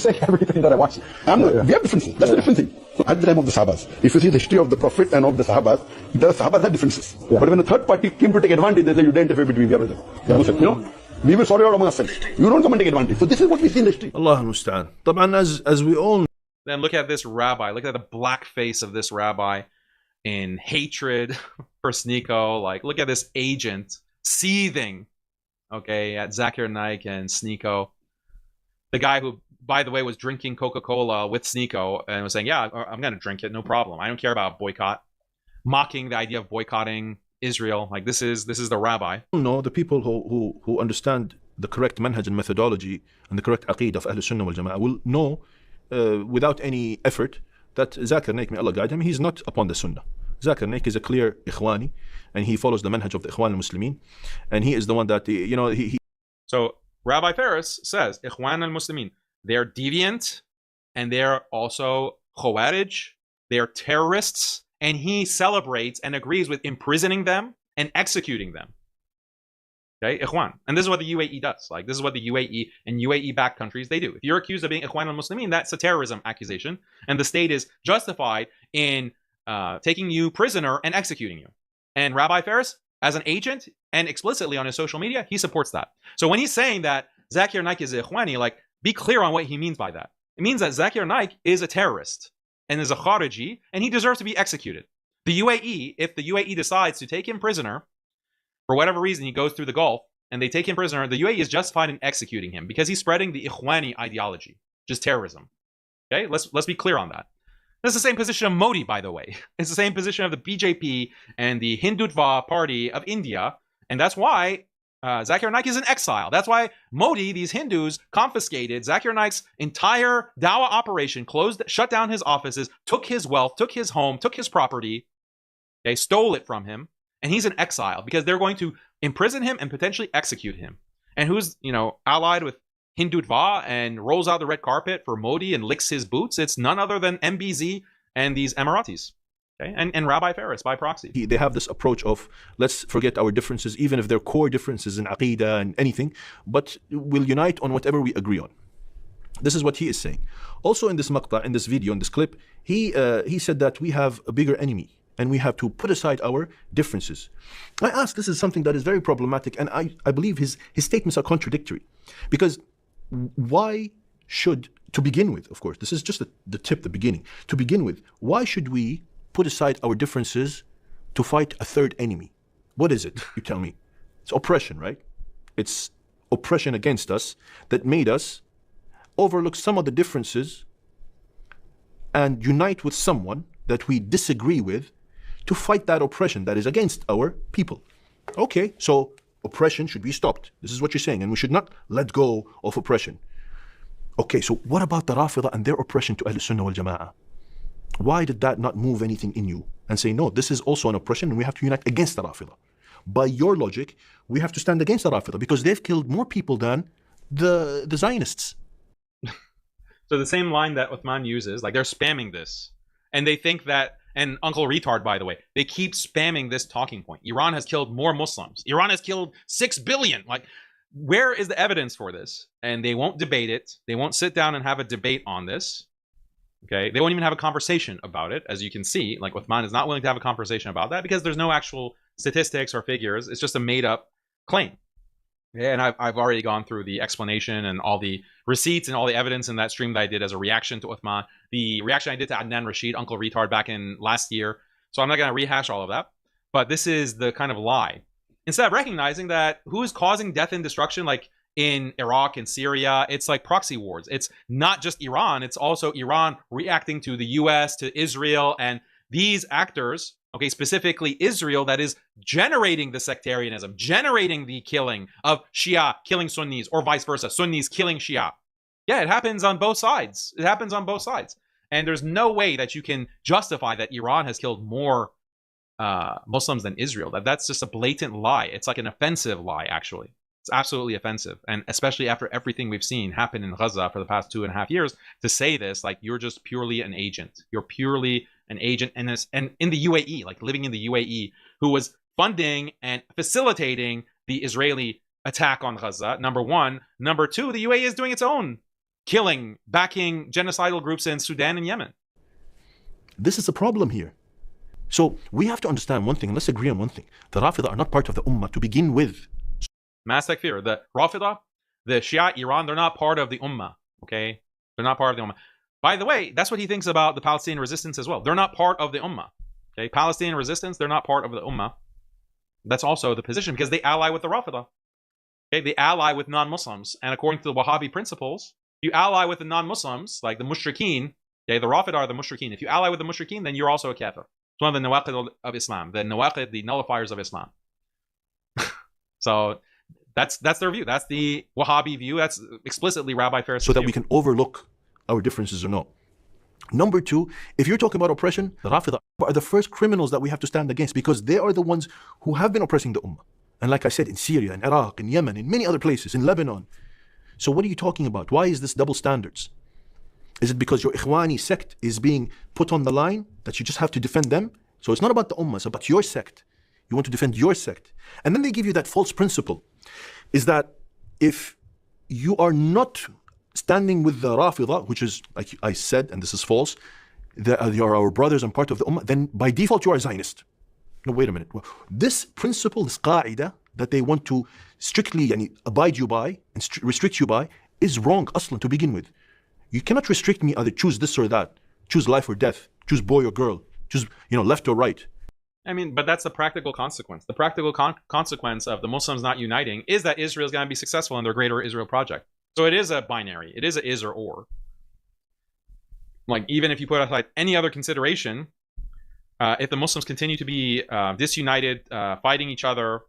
say everything that I want. We have differences. That's the different thing. So at the time of the Sahabas, if you see the history of the Prophet and of the Sahabas had differences. But when a third party came to take advantage, they say you don't interfere between the other. You know, we will sort it out among ourselves. You don't come and take advantage. So this is what we see in the history. Allah al-Musta'an. طبعا as we all know. Then look at this rabbi. Look at the black face of this rabbi in hatred for Sneeko. Like, look at this agent seething, okay, at Zakir Naik and Sneeko. The guy who, by the way, was drinking Coca-Cola with Sneeko and was saying, yeah, I'm going to drink it, no problem. I don't care about boycott. Mocking the idea of boycotting Israel. Like, this is the rabbi. No, the people who understand the correct manhaj and methodology and the correct aqeedah of Ahl Sunnah wal Jama'ah will know without any effort that Zakir Naik, may Allah guide him, he's not upon the Sunnah. Zakir Naik is a clear Ikhwani, and he follows the manhaj of the Ikhwan al-Muslimin, and he is the one that, you know, So Rabbi Ferris says, Ikhwan al-Muslimin, they're deviant, and they're also Khawarij, they're terrorists, and he celebrates and agrees with imprisoning them and executing them. Okay, Ikhwan. And this is what the UAE does. Like, this is what the UAE and UAE-backed countries, they do. If you're accused of being Ikhwan al-Muslimin, that's a terrorism accusation, and the state is justified in taking you prisoner and executing you. And Rabbi Ferris, as an agent and explicitly on his social media, he supports that. So when he's saying that Zakir Naik is a Ikhwani, like, be clear on what he means by that. It means that Zakir Naik is a terrorist and is a Khariji, and he deserves to be executed. The UAE, if the UAE decides to take him prisoner, for whatever reason he goes through the Gulf, and they take him prisoner, the UAE is justified in executing him because he's spreading the Ikhwani ideology, just terrorism. Okay, let's be clear on that. That's the same position of Modi, by the way. It's the same position of the BJP and the Hindutva party of India, and that's why Zakir Naik is in exile. That's why Modi, these Hindus, confiscated Zakir Naik's entire Dawah operation, shut down his offices, took his wealth, took his home, took his property, okay, stole it from him, and he's in exile because they're going to imprison him and potentially execute him. And who's, you know, allied with Hindutva and rolls out the red carpet for Modi and licks his boots? It's none other than MBZ and these Emiratis. Okay? And Rabbi Ferris by proxy. They have this approach of, let's forget our differences, even if they're core differences in aqeedah and anything, but we'll unite on whatever we agree on. This is what he is saying. Also in this maqta, in this video, in this clip, he said that we have a bigger enemy and we have to put aside our differences. I ask, this is something that is very problematic, and I believe his statements are contradictory. Because why should, to begin with, of course, this is just the tip, the beginning. To begin with, why should we put aside our differences to fight a third enemy? What is it, you tell me? It's oppression, right? It's oppression against us that made us overlook some of the differences and unite with someone that we disagree with to fight that oppression that is against our people. Okay, so oppression should be stopped. This is what you're saying, and we should not let go of oppression. Okay, so what about the Rafida and their oppression to Ahl Sunnah wal Jama'ah? Why did that not move anything in you and say, no, this is also an oppression and we have to unite against the Rafida? By your logic, we have to stand against the Rafida because they've killed more people than the Zionists. So the same line that Uthman uses, like, they're spamming this. And they think that, and Uncle Retard, by the way, they keep spamming this talking point. Iran has killed more Muslims. Iran has killed 6 billion. Like, where is the evidence for this? And they won't debate it. They won't sit down and have a debate on this. Okay, they won't even have a conversation about it. As you can see, like, Uthman is not willing to have a conversation about that because there's no actual statistics or figures. It's just a made-up claim. Yeah, and I've already gone through the explanation and all the receipts and all the evidence in that stream that I did as a reaction to Uthman. The reaction I did to Adnan Rashid, Uncle Retard, back in last year. So I'm not going to rehash all of that. But this is the kind of lie. Instead of recognizing that who is causing death and destruction, like in Iraq and Syria, it's like proxy wars. It's not just Iran. It's also Iran reacting to the US, to Israel, and these actors, okay, specifically Israel, that is generating the sectarianism, generating the killing of Shia killing Sunnis, or vice versa, Sunnis killing Shia. Yeah, it happens on both sides. It happens on both sides. And there's no way that you can justify that Iran has killed more Muslims than Israel. That's just a blatant lie. It's like an offensive lie, actually. It's absolutely offensive. And especially after everything we've seen happen in Gaza for the past 2.5 years, to say this, like, you're just purely an agent. You're purely an agent, and in the UAE, like living in the UAE, who was funding and facilitating the Israeli attack on Gaza, number one. Number two, the UAE is doing its own killing, backing genocidal groups in Sudan and Yemen. This is the problem here. So we have to understand one thing, and let's agree on one thing. The Rafida are not part of the Ummah to begin with. Mass takfir. The Rafida, the Shia, Iran, they're not part of the Ummah. Okay? They're not part of the Ummah. By the way, that's what he thinks about the Palestinian resistance as well. They're not part of the Ummah. Okay? Palestinian resistance, they're not part of the Ummah. That's also the position because they ally with the Rafida. Okay? They ally with non-Muslims. And according to the Wahhabi principles, you ally with the non-Muslims, like the Mushrikeen. Okay? The Rafida are the Mushrikeen. If you ally with the Mushrikeen, then you're also a kafir. It's one of the nawaqid of Islam. The nawaqid, the nullifiers of Islam. So that's their view. That's the Wahhabi view. That's explicitly Rabbi Ferris' So that view. we can overlook our differences or not. Number two, if you're talking about oppression, the Rafida are the first criminals that we have to stand against because they are the ones who have been oppressing the Ummah. And like I said, in Syria, in Iraq, in Yemen, in many other places, in Lebanon. So what are you talking about? Why is this double standards? Is it because your Ikhwani sect is being put on the line that you just have to defend them? So it's not about the Ummah, it's about your sect. You want to defend your sect. And then they give you that false principle, is that if you are not standing with the Rafida, which is, like I said, and this is false, they are our brothers and part of the Ummah, then by default you are a Zionist. No, wait a minute. This principle, this qaida, that they want to strictly abide you by and restrict you by, is wrong, aslan, to begin with. You cannot restrict me either choose this or that, choose life or death, choose boy or girl, choose left or right. I mean, but that's the practical consequence. The practical consequence of the Muslims not uniting is that Israel is going to be successful in their greater Israel project. So it is a binary. It is a is or. Like, even if you put aside any other consideration, if the Muslims continue to be disunited, fighting each other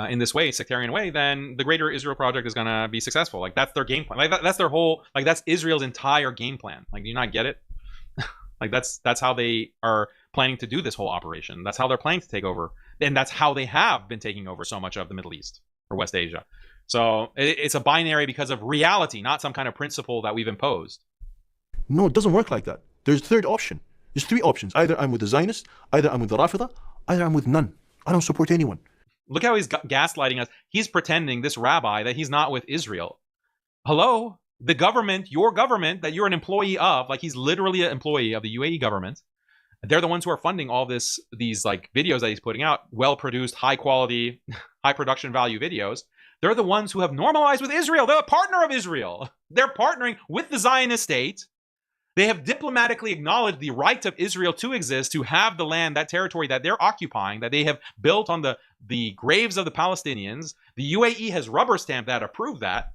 in this way, sectarian way, then the greater Israel project is going to be successful. Like, that's their game plan. Like, that's their whole, like, that's Israel's entire game plan. Like, do you not get it? Like, that's how they are planning to do this whole operation. That's how they're planning to take over. And that's how they have been taking over so much of the Middle East or West Asia. So it's a binary because of reality, not some kind of principle that we've imposed. No, it doesn't work like that. There's a third option. There's three options. Either I'm with the Zionists, either I'm with the Rafida, either I'm with none. I don't support anyone. Look how he's gaslighting us. He's pretending, this rabbi, that he's not with Israel. Hello? The government, your government, that you're an employee of, like he's literally an employee of the UAE government. They're the ones who are funding all these like videos that he's putting out, well-produced, high-quality, high-production value videos. They're the ones who have normalized with Israel. They're a partner of Israel. They're partnering with the Zionist state. They have diplomatically acknowledged the right of Israel to exist, to have the land, that territory that they're occupying, that they have built on the graves of the Palestinians. The UAE has rubber stamped that, approved that.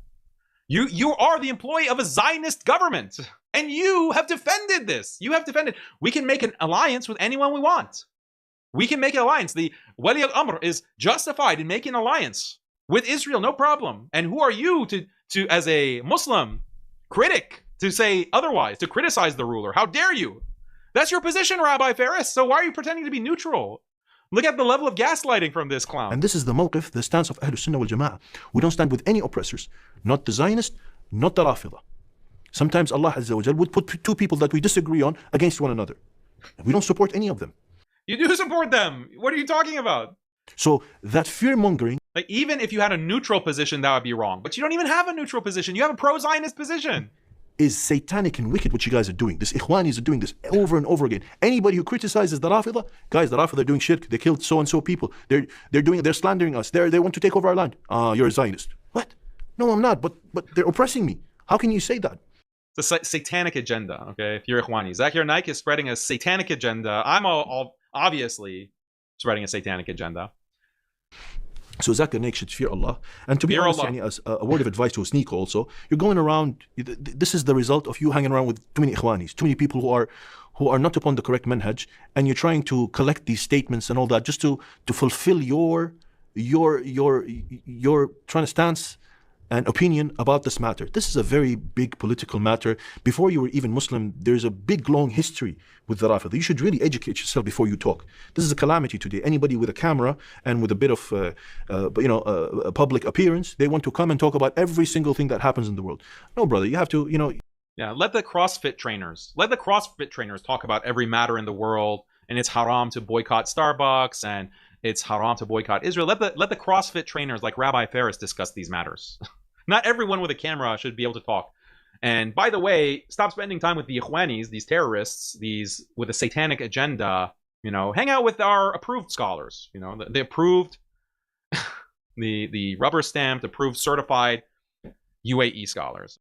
You are the employee of a Zionist government, and you have defended this. You have defended. We can make an alliance with anyone we want. We can make an alliance. The Wali al-Amr is justified in making an alliance with Israel, no problem. And who are you to as a Muslim critic, to say otherwise, to criticize the ruler? How dare you? That's your position, Rabbi Ferris. So why are you pretending to be neutral? Look at the level of gaslighting from this clown. And this is the mawqif, the stance of Ahlus Sunnah wal Jama'ah. We don't stand with any oppressors, not the Zionist, not the Rafida. Sometimes Allah Azza wa Jal would put two people that we disagree on against one another. We don't support any of them. You do support them. What are you talking about? So that fear-mongering, like, even if you had a neutral position, that would be wrong. But you don't even have a neutral position. You have a pro-Zionist position. is satanic and wicked what you guys are doing. This Ikhwanis are doing this over and over again. Anybody who criticizes the Rafida, guys, the Rafida are doing shirk. They killed so-and-so people. They're slandering us. They want to take over our land. You're a Zionist. What? No, I'm not. But they're oppressing me. How can you say that? It's a satanic agenda, okay? If you're Ikhwani. Zakir Naik is spreading a satanic agenda. I'm all obviously spreading a satanic agenda. So Zakir Naik should fear Allah. And to be honest, as a word of advice to Sneak also, you're going around, this is the result of you hanging around with too many Ikhwanis, too many people who are not upon the correct manhaj, and you're trying to collect these statements and all that just to fulfill your trying to stance and opinion about this matter. This is a very big political matter. Before you were even Muslim, there's a big long history with the Rafida. You should really educate yourself before you talk. This is a calamity today. Anybody with a camera and with a bit of a public appearance, they want to come and talk about every single thing that happens in the world. No, brother, you have to, Yeah, let the CrossFit trainers talk about every matter in the world, and it's haram to boycott Starbucks, and it's haram to boycott Israel. Let the CrossFit trainers like Rabbi Ferris discuss these matters. Not everyone with a camera should be able to talk. And by the way, stop spending time with the Ikhwanis, these terrorists, these with a satanic agenda. You know, hang out with our approved scholars. You know, the approved, the rubber stamped, approved, certified UAE scholars.